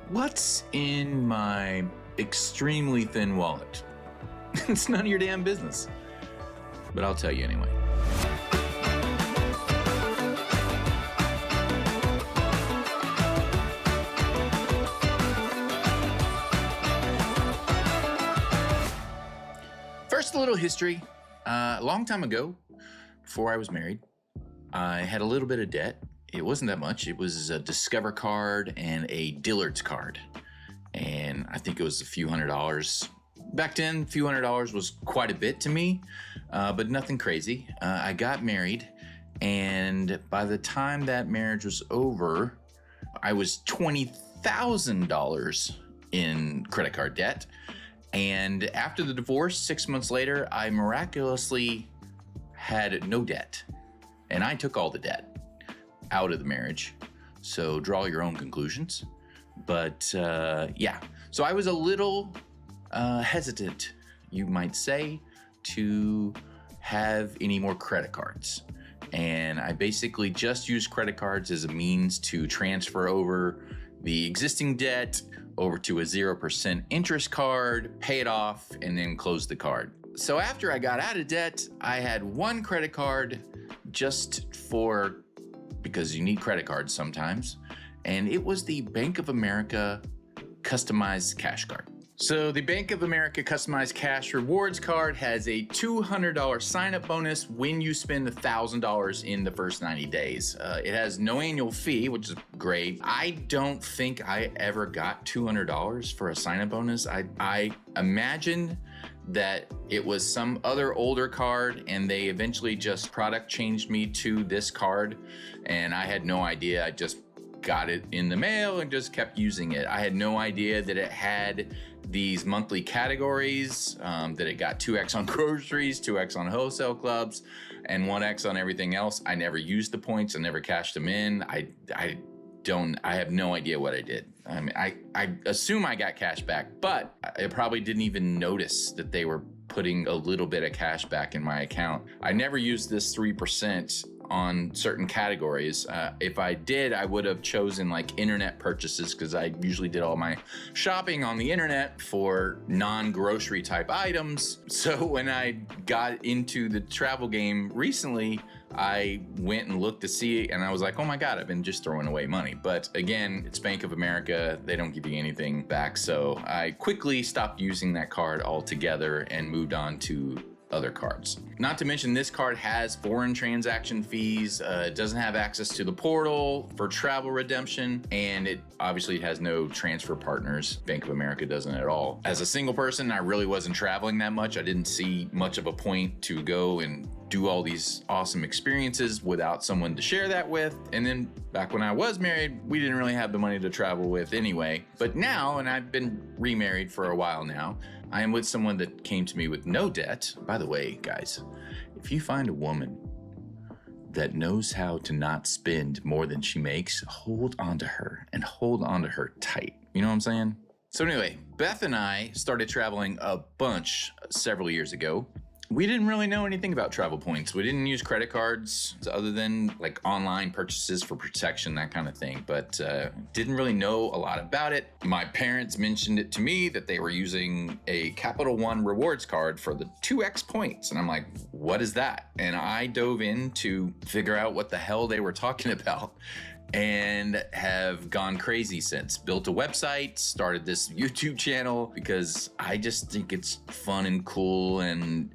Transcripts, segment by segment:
What's in my extremely thin wallet? It's none of your damn business. But I'll tell you anyway. First, a little history. A long time ago, before I was married, I had a little bit of debt. It wasn't that much. It was a Discover card and a Dillard's card. And I think it was a few $100s. Back then, a few $100s was quite a bit to me, but nothing crazy. I got married, and by the time that marriage was over, I was $20,000 in credit card debt. And after the divorce, 6 months later, I miraculously had no debt. And I took all the debt out of the marriage. So draw your own conclusions. But yeah, so I was a little hesitant, you might say, to have any more credit cards. And I basically just used credit cards as a means to transfer over the existing debt over to a 0% interest card, pay it off, and then close the card. So after I got out of debt, I had one credit card just because you need credit cards sometimes, and it was the Bank of America customized cash card. So the Bank of America customized cash rewards card has a $200 sign-up bonus when you spend $1,000 in the first 90 days. It has no annual fee, which is great. I don't think I ever got $200 for a sign-up bonus. I imagine that it was some other older card and they eventually just product changed me to this card, and I had no idea. I just got it in the mail and just kept using it. I had no idea that it had these monthly categories, that it got 2x on groceries, 2x on wholesale clubs, and 1x on everything else. I never used the points. I never cashed them in. I have no idea what I did. I mean, I assume I got cash back, but I probably didn't even notice that they were putting a little bit of cash back in my account. I never used this 3% on certain categories. If I did, I would have chosen like internet purchases, because I usually did all my shopping on the internet for non-grocery type items. So when I got into the travel game recently, I went and looked to see, and I was like, oh my God, I've been just throwing away money. But again, it's Bank of America. They don't give you anything back. So I quickly stopped using that card altogether and moved on to other cards. Not to mention, this card has foreign transaction fees. It doesn't have access to the portal for travel redemption, and it obviously has no transfer partners. Bank of America doesn't at all. As a single person, I really wasn't traveling that much. I didn't see much of a point to go and do all these awesome experiences without someone to share that with. And then back when I was married, we didn't really have the money to travel with anyway. But now, and I've been remarried for a while now, I am with someone that came to me with no debt. By the way, guys, if you find a woman that knows how to not spend more than she makes, hold on to her, and hold on to her tight. You know what I'm saying? So anyway, Beth and I started traveling a bunch several years ago. We didn't really know anything about travel points. We didn't use credit cards other than like online purchases for protection, that kind of thing, but didn't really know a lot about it. My parents mentioned it to me that they were using a Capital One rewards card for the 2x points. And I'm like, what is that? And I dove in to figure out what the hell they were talking about, and have gone crazy since. Built a website, started this YouTube channel, because I just think it's fun and cool and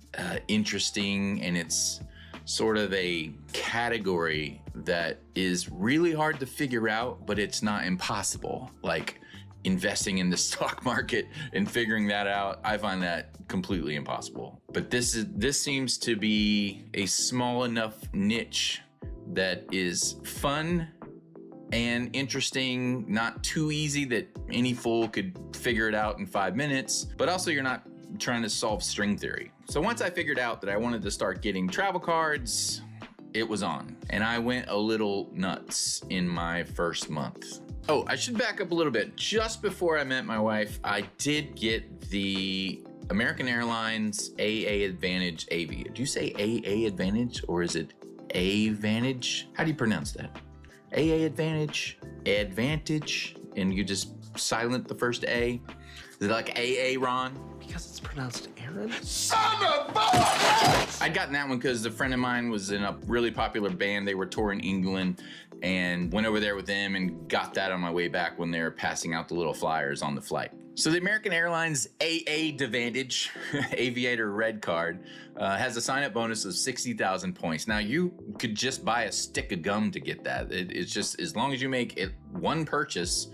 interesting, and it's sort of a category that is really hard to figure out, but it's not impossible. Like investing in the stock market and figuring that out, I find that completely impossible. But this seems to be a small enough niche that is fun and interesting, not too easy that any fool could figure it out in 5 minutes, but also you're not trying to solve string theory. So once I figured out that I wanted to start getting travel cards, it was on. And I went a little nuts in my first month. Oh, I should back up a little bit. Just before I met my wife, I did get the American Airlines AAdvantage Aviator. Do you say AAdvantage or is it AAdvantage? How do you pronounce that? AAdvantage, AAdvantage. and you just silent the first A. Is it like AA, Ron? Because it's pronounced Aaron? Son of a... I'd gotten that one because a friend of mine was in a really popular band. They were touring England, and went over there with them and got that on my way back when they were passing out the little flyers on the flight. So the American Airlines AAdvantage Aviator Red card has a sign-up bonus of 60,000 points. Now, you could just buy a stick of gum to get that. It's just, as long as you make it one purchase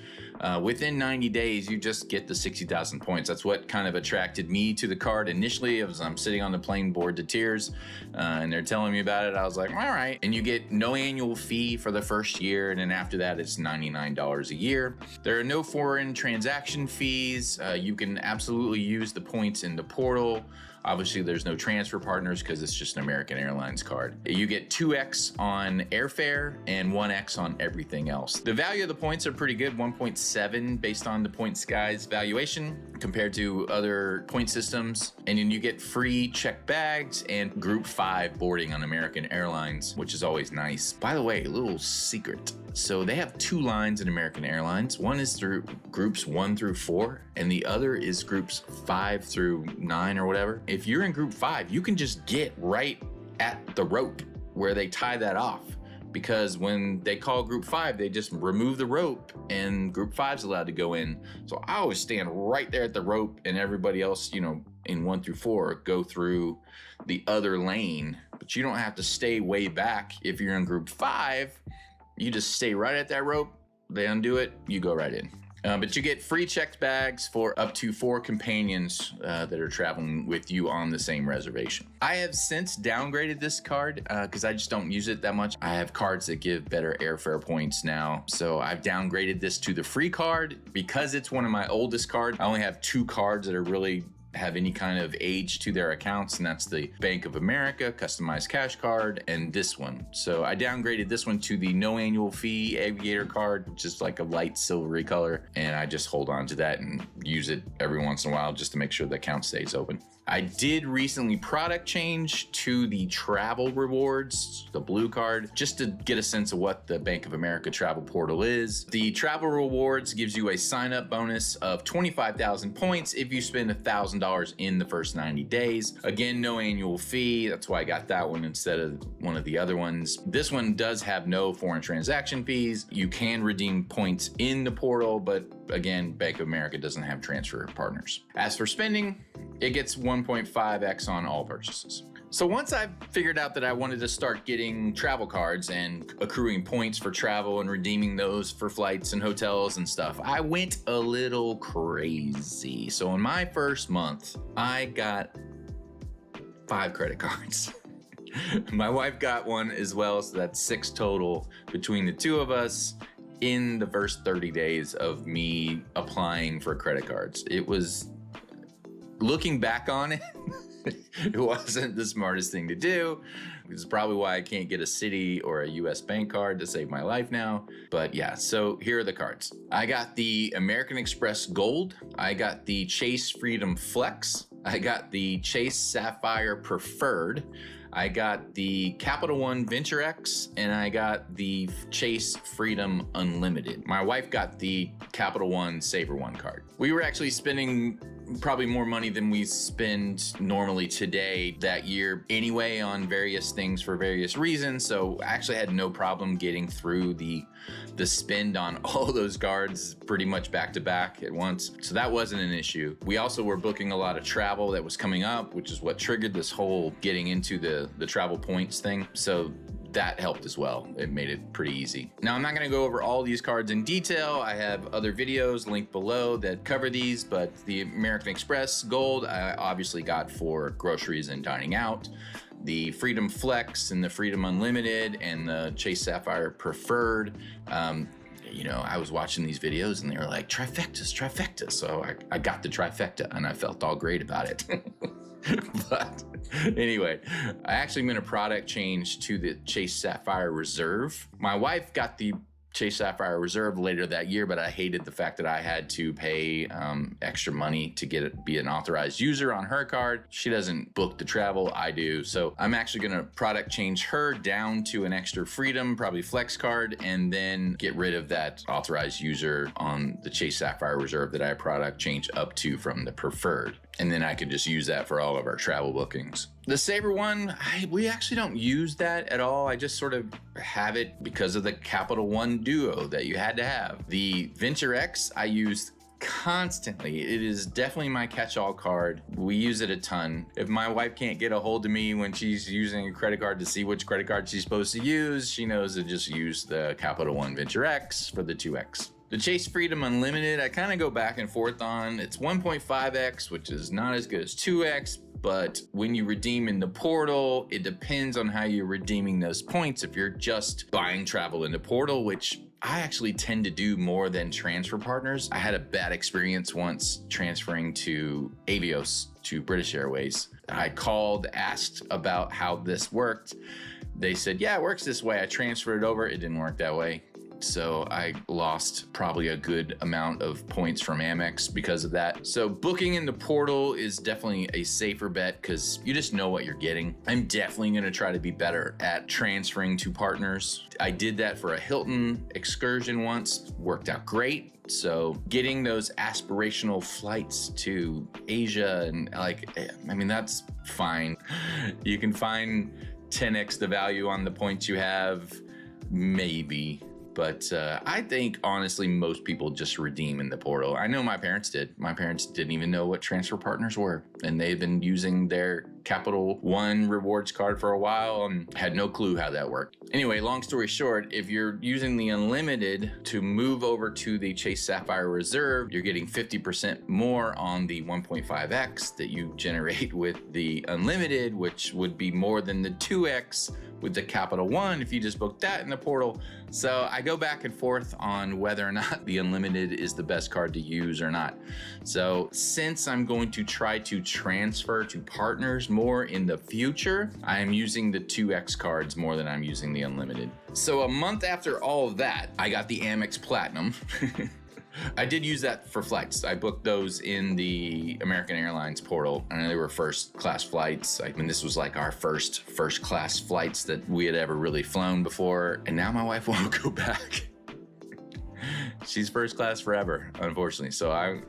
within 90 days, you just get the 60,000 points. That's what kind of attracted me to the card initially. As I'm sitting on the plane bored to tears, and they're telling me about it, I was like, all right. And you get no annual fee for the first year, and then after that, it's $99 a year. There are no foreign transaction fees. You can absolutely use the points in the portal. Obviously, there's no transfer partners because it's just an American Airlines card. You get 2x on airfare and 1x on everything else. The value of the points are pretty good, 1.7 based on the Points Guy's valuation compared to other point systems. And then you get free checked bags and Group 5 boarding on American Airlines, which is always nice. By the way, a little secret. So they have two lines in American Airlines. One is through groups 1 through 4, and the other is groups 5 through 9 or whatever. If you're in group 5, you can just get right at the rope where they tie that off, because when they call group 5, they just remove the rope and group 5's allowed to go in. So I always stand right there at the rope, and everybody else, you know, in 1 through 4 go through the other lane, but you don't have to stay way back. If you're in group 5, you just stay right at that rope, they undo it, you go right in. But you get free checked bags for up to 4 companions that are traveling with you on the same reservation. I have since downgraded this card because I just don't use it that much. I have cards that give better airfare points now. So I've downgraded this to the free card because it's one of my oldest cards. I only have 2 cards that are really have any kind of age to their accounts, and that's the Bank of America customized cash card and this one. So I downgraded this one to the no annual fee Aviator card, which is like a light silvery color, and I just hold on to that and use it every once in a while just to make sure the account stays open. I did recently product change to the Travel Rewards, the blue card, just to get a sense of what the Bank of America travel portal is. The Travel Rewards gives you a sign-up bonus of 25,000 points if you spend $1,000 in the first 90 days. Again, no annual fee. That's why I got that one instead of one of the other ones. This one does have no foreign transaction fees. You can redeem points in the portal, but again, Bank of America doesn't have transfer partners. As for spending, it gets 1.5x on all purchases. So once I figured out that I wanted to start getting travel cards and accruing points for travel and redeeming those for flights and hotels and stuff, I went a little crazy. So in my first month, I got 5 credit cards. My wife got one as well, so that's 6 total between the two of us in the first 30 days of me applying for credit cards. It was, looking back on it, it wasn't the smartest thing to do. This is probably why I can't get a Citi or a US bank card to save my life now. But yeah, so here are the cards. I got the American Express Gold. I got the Chase Freedom Flex. I got the Chase Sapphire Preferred. I got the Capital One Venture X, and I got the Chase Freedom Unlimited. My wife got the Capital One Saver One card. We were actually spending probably more money than we spend normally today that year anyway on various things for various reasons. So I actually had no problem getting through the spend on all those cards pretty much back to back at once. So that wasn't an issue. We also were booking a lot of travel that was coming up, which is what triggered this whole getting into the travel points thing. So that helped as well. It made it pretty easy. Now, I'm not gonna go over all these cards in detail. I have other videos linked below that cover these, but the American Express Gold, I obviously got for groceries and dining out. The Freedom Flex and the Freedom Unlimited and the Chase Sapphire Preferred, you know, I was watching these videos and they were like, trifectas. So I got the trifecta and I felt all great about it. But anyway, I actually made a product change to the Chase Sapphire Reserve. My wife got the Chase Sapphire Reserve later that year, but I hated the fact that I had to pay extra money to be an authorized user on her card. She doesn't book the travel, I do. So I'm actually gonna product change her down to an extra Freedom, probably Flex card, and then get rid of that authorized user on the Chase Sapphire Reserve that I product change up to from the preferred. And then I could just use that for all of our travel bookings. The Sabre one, we actually don't use that at all. I just sort of have it because of the Capital One Duo that you had to have. The Venture X I used constantly. It is definitely my catch-all card. We use it a ton. If my wife can't get a hold of me when she's using a credit card to see which credit card she's supposed to use, she knows to just use the Capital One Venture X for the 2X. The Chase Freedom Unlimited, I kind of go back and forth on. It's 1.5X, which is not as good as 2X, but when you redeem in the portal, it depends on how you're redeeming those points. If you're just buying travel in the portal, which I actually tend to do more than transfer partners. I had a bad experience once transferring to Avios to British Airways. I called, asked about how this worked. They said, yeah, it works this way. I transferred it over. It didn't work that way. So I lost probably a good amount of points from Amex because of that. So booking in the portal is definitely a safer bet because you just know what you're getting. I'm definitely going to try to be better at transferring to partners. I did that for a Hilton excursion once, worked out great. So getting those aspirational flights to Asia and that's fine. You can find 10x the value on the points you have, maybe. But I think, honestly, most people just redeem in the portal. I know my parents did. My parents didn't even know what transfer partners were. And they've been using their Capital One rewards card for a while and had no clue how that worked. Anyway, long story short, if you're using the Unlimited to move over to the Chase Sapphire Reserve, you're getting 50% more on the 1.5X that you generate with the Unlimited, which would be more than the 2X with the Capital One if you just booked that in the portal. So I go back and forth on whether or not the Unlimited is the best card to use or not. So since I'm going to try to transfer to partners more in the future, I am using the 2X cards more than I'm using the Unlimited. So a month after all of that, I got the Amex Platinum. I did use that for flights. I booked those in the American Airlines portal, and they were first class flights. This was like our first class flights that we had ever really flown before. And now my wife won't go back. She's first class forever, unfortunately. So I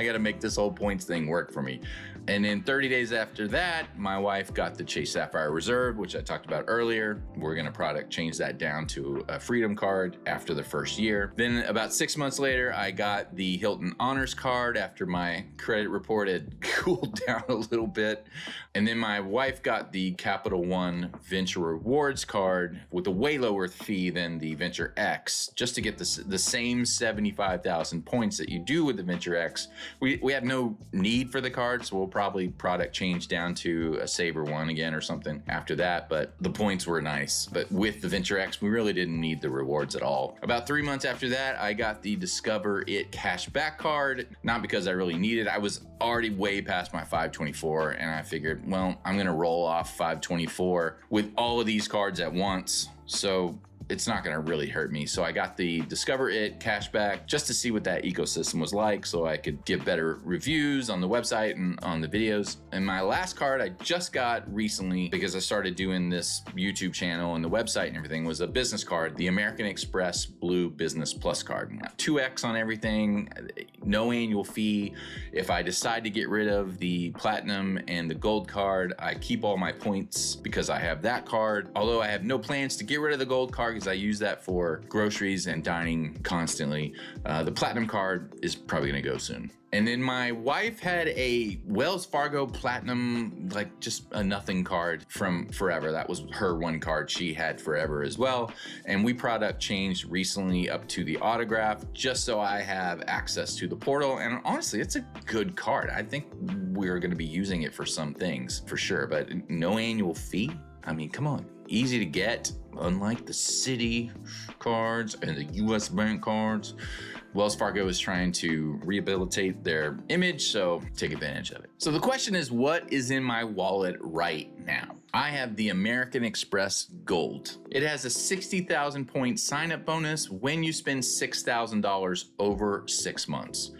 got to make this whole points thing work for me. And then 30 days after that, my wife got the Chase Sapphire Reserve, which I talked about earlier. We're going to product change that down to a Freedom card after the first year. Then about 6 months later, I got the Hilton Honors card after my credit report had cooled down a little bit. And then my wife got the Capital One Venture Rewards card with a way lower fee than the Venture X, just to get the same 75,000 points that you do with the Venture X. We have no need for the card, so we'll probably product change down to a Sabre one again or something after that, but the points were nice. But with the Venture X, we really didn't need the rewards at all. About 3 months after that, I got the Discover It cashback card, not because I really needed it. I was already way past my 524, and I figured, well, I'm gonna roll off 524 with all of these cards at once. So it's not going to really hurt me. So I got the Discover It cashback just to see what that ecosystem was like so I could give better reviews on the website and on the videos. And my last card I just got recently because I started doing this YouTube channel and the website and everything was a business card, the American Express Blue Business Plus card. Now, 2X on everything, no annual fee. If I decide to get rid of the Platinum and the Gold card, I keep all my points because I have that card. Although I have no plans to get rid of the Gold card because I use that for groceries and dining constantly. The Platinum card is probably gonna go soon. And then my wife had a Wells Fargo Platinum, like just a nothing card from forever. That was her one card she had forever as well. And we product changed recently up to the Autograph just so I have access to the portal. And honestly, it's a good card. I think we're gonna be using it for some things for sure, but no annual fee. I mean, come on, easy to get. Unlike the Citi cards and the US Bank cards, Wells Fargo is trying to rehabilitate their image, so take advantage of it. So the question is, what is in my wallet right now? I have the American Express Gold. It has a 60,000 point sign-up bonus when you spend $6,000 over 6 months.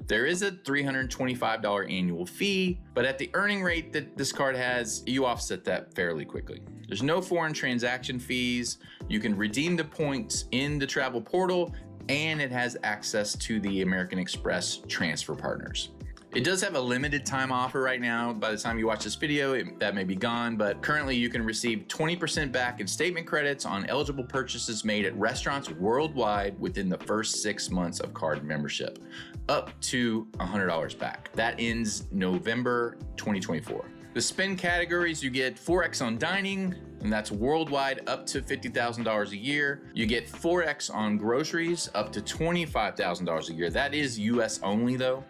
There is a $325 annual fee, but at the earning rate that this card has, you offset that fairly quickly. There's no foreign transaction fees. You can redeem the points in the travel portal, and it has access to the American Express transfer partners. It does have a limited time offer right now. By the time you watch this video, that may be gone, but currently you can receive 20% back in statement credits on eligible purchases made at restaurants worldwide within the first 6 months of card membership, up to $100 back. That ends November 2024. The spend categories, you get 4x on dining, and that's worldwide up to $50,000 a year. You get 4x on groceries up to $25,000 a year. That is US only though.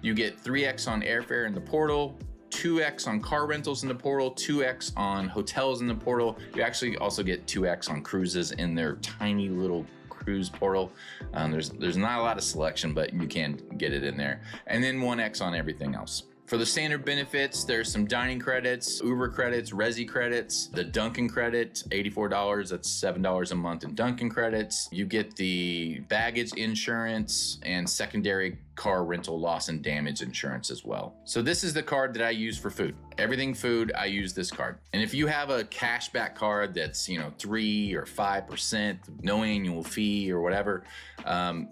You get 3x on airfare in the portal, 2x on car rentals in the portal, 2x on hotels in the portal. You actually also get 2x on cruises in their tiny little cruise portal. There's not a lot of selection, but you can get it in there. And then 1x on everything else. For the standard benefits, there's some dining credits, Uber credits, Resi credits, the Dunkin' credit, $84, that's $7 a month in Dunkin' credits. You get the baggage insurance and secondary car rental loss and damage insurance as well. So this is the card that I use for food. Everything food, I use this card. And if you have a cashback card that's 3 or 5%, no annual fee or whatever,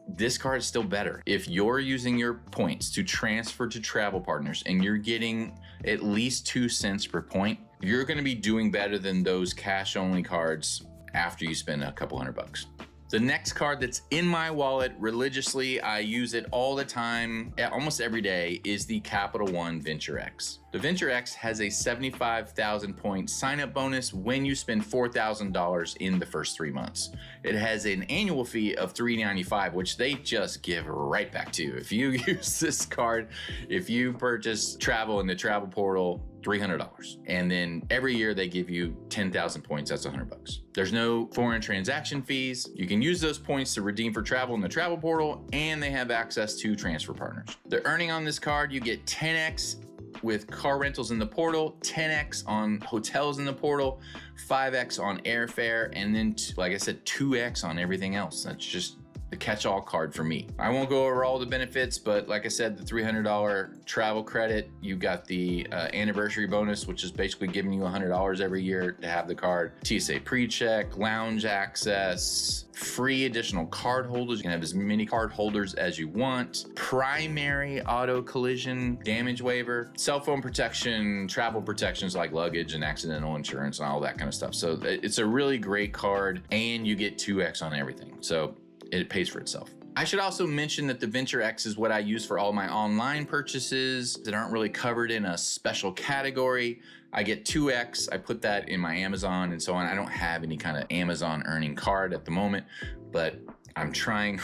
this card is still better. If you're using your points to transfer to travel partners and you're getting at least 2 cents per point, you're gonna be doing better than those cash only cards after you spend a couple $100. The next card that's in my wallet religiously, I use it all the time, almost every day, is the Capital One Venture X. The Venture X has a 75,000 point sign-up bonus when you spend $4,000 in the first 3 months. It has an annual fee of $395, which they just give right back to you. If you use this card, if you purchase travel in the travel portal, $300. And then every year they give you 10,000 points, that's $100. There's no foreign transaction fees. You can use those points to redeem for travel in the travel portal, and they have access to transfer partners. The earning on this card, you get 10x with car rentals in the portal, 10x on hotels in the portal, 5x on airfare, and then, like I said, 2x on everything else. That's just the catch-all card for me. I won't go over all the benefits, but like I said, the $300 travel credit, you got the anniversary bonus, which is basically giving you $100 every year to have the card. TSA pre-check, lounge access, free additional card holders. You can have as many card holders as you want. Primary auto collision damage waiver, cell phone protection, travel protections like luggage and accidental insurance and all that kind of stuff. So it's a really great card, and you get 2x on everything. So it pays for itself. I should also mention that the Venture X is what I use for all my online purchases that aren't really covered in a special category. I get 2x, I put that in my Amazon and so on. I don't have any kind of Amazon earning card at the moment, but I'm trying.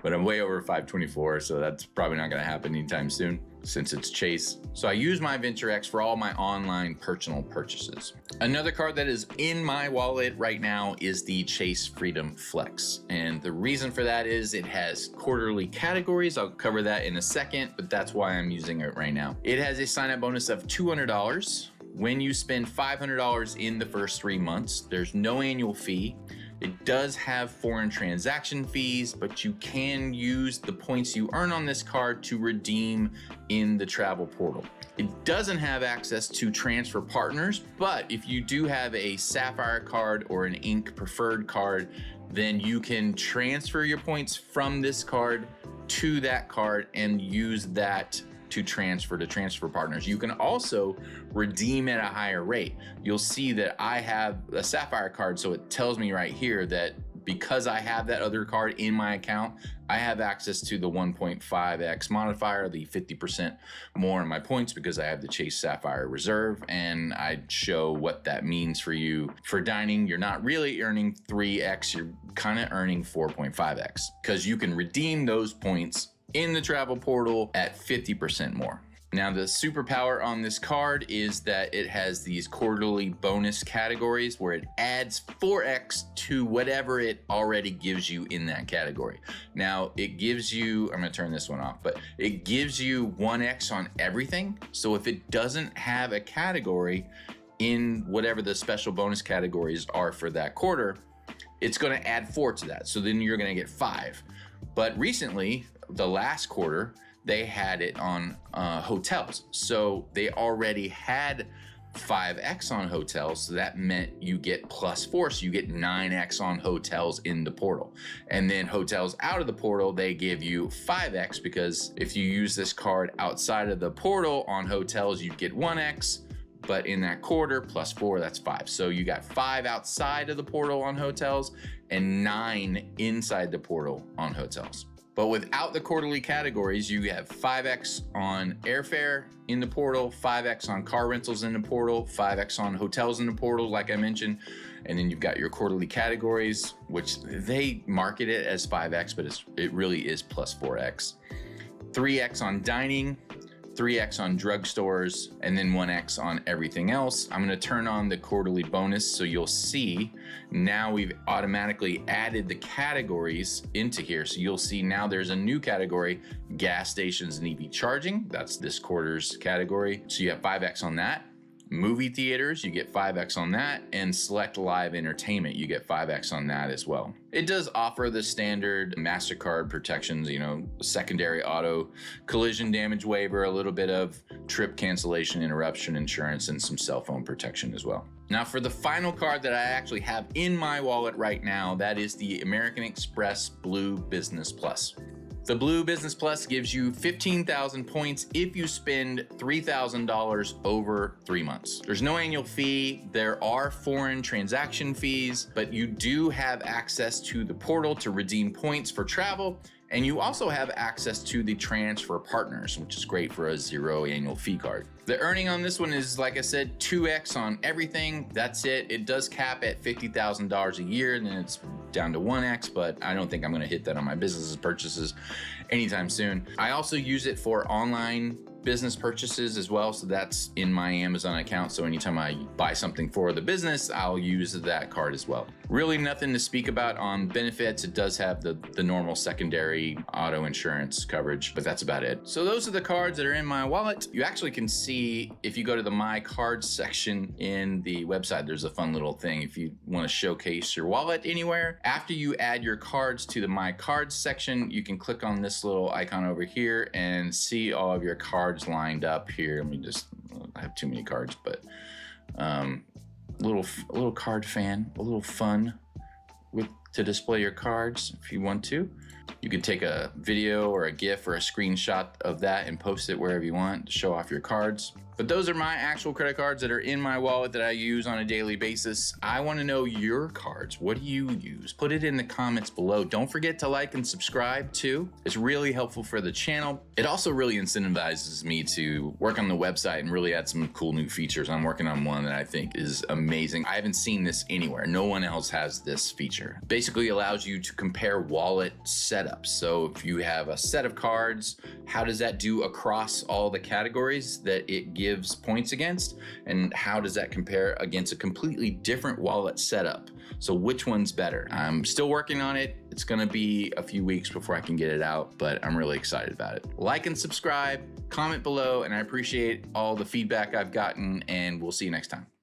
But I'm way over 524, so that's probably not gonna happen anytime soon since it's Chase. So I use my Venture X for all my online personal purchases. Another card that is in my wallet right now is the Chase Freedom Flex. And the reason for that is it has quarterly categories. I'll cover that in a second, but that's why I'm using it right now. It has a sign-up bonus of $200 when you spend $500 in the first 3 months. There's no annual fee. It does have foreign transaction fees, but you can use the points you earn on this card to redeem in the travel portal. It doesn't have access to transfer partners, but if you do have a Sapphire card or an Ink preferred card, then you can transfer your points from this card to that card and use that to transfer partners. You can also redeem at a higher rate. You'll see that I have a Sapphire card, so it tells me right here that because I have that other card in my account, I have access to the 1.5x modifier, the 50% more in my points because I have the Chase Sapphire Reserve, and I show what that means for you. For dining, you're not really earning 3x, you're kind of earning 4.5x because you can redeem those points in the travel portal at 50% more. Now, the superpower on this card is that it has these quarterly bonus categories where it adds 4x to whatever it already gives you in that category. Now, it gives you, I'm gonna turn this one off, but it gives you 1x on everything. So if it doesn't have a category in whatever the special bonus categories are for that quarter, it's gonna add 4 to that. So then you're gonna get 5. But recently, the last quarter, they had it on hotels. So they already had 5x on hotels. So that meant you get +4. So you get 9x on hotels in the portal. And then hotels out of the portal, they give you 5x, because if you use this card outside of the portal on hotels, you'd get 1x. But in that quarter, +4, that's 5. So you got 5 outside of the portal on hotels and 9 inside the portal on hotels. But without the quarterly categories, you have 5x on airfare in the portal, 5x on car rentals in the portal, 5x on hotels in the portal, like I mentioned. And then you've got your quarterly categories, which they market it as 5x, but it really is +4x. 3x on dining, 3x on drugstores, and then 1x on everything else. I'm gonna turn on the quarterly bonus so you'll see now we've automatically added the categories into here. So you'll see now there's a new category, gas stations and EV charging. That's this quarter's category. So you have 5x on that. Movie theaters, you get 5x on that, and select live entertainment, you get 5x on that as well. It does offer the standard MasterCard protections, secondary auto collision damage waiver, a little bit of trip cancellation interruption insurance, and some cell phone protection as well. Now, for the final card that I actually have in my wallet right now, that is the American Express Blue Business Plus. The Blue Business Plus gives you 15,000 points if you spend $3,000 over 3 months. There's no annual fee. There are foreign transaction fees, but you do have access to the portal to redeem points for travel. And you also have access to the transfer partners, which is great for a 0 annual fee card. The earning on this one is, like I said, 2x on everything. That's it. It does cap at $50,000 a year, and then it's down to 1x, but I don't think I'm gonna hit that on my business purchases anytime soon. I also use it for online business purchases as well. So that's in my Amazon account. So anytime I buy something for the business, I'll use that card as well. Really nothing to speak about on benefits. It does have the normal secondary auto insurance coverage, but that's about it. So those are the cards that are in my wallet. You actually can see, if you go to the My Cards section in the website, there's a fun little thing if you want to showcase your wallet anywhere. After you add your cards to the My Cards section, you can click on this little icon over here and see all of your cards lined up here. I have too many cards, but a little card fan, a little fun to display your cards if you want to. You can take a video or a GIF or a screenshot of that and post it wherever you want to show off your cards. But those are my actual credit cards that are in my wallet that I use on a daily basis. I want to know your cards. What do you use? Put it in the comments below. Don't forget to like and subscribe too. It's really helpful for the channel. It also really incentivizes me to work on the website and really add some cool new features. I'm working on one that I think is amazing. I haven't seen this anywhere. No one else has this feature. Basically allows you to compare wallet setups. So if you have a set of cards, how does that do across all the categories that it gives points against, and how does that compare against a completely different wallet setup? So which one's better? I'm still working on it. It's gonna be a few weeks before I can get it out, but I'm really excited about it. Like and subscribe, comment below, and I appreciate all the feedback I've gotten, and we'll see you next time.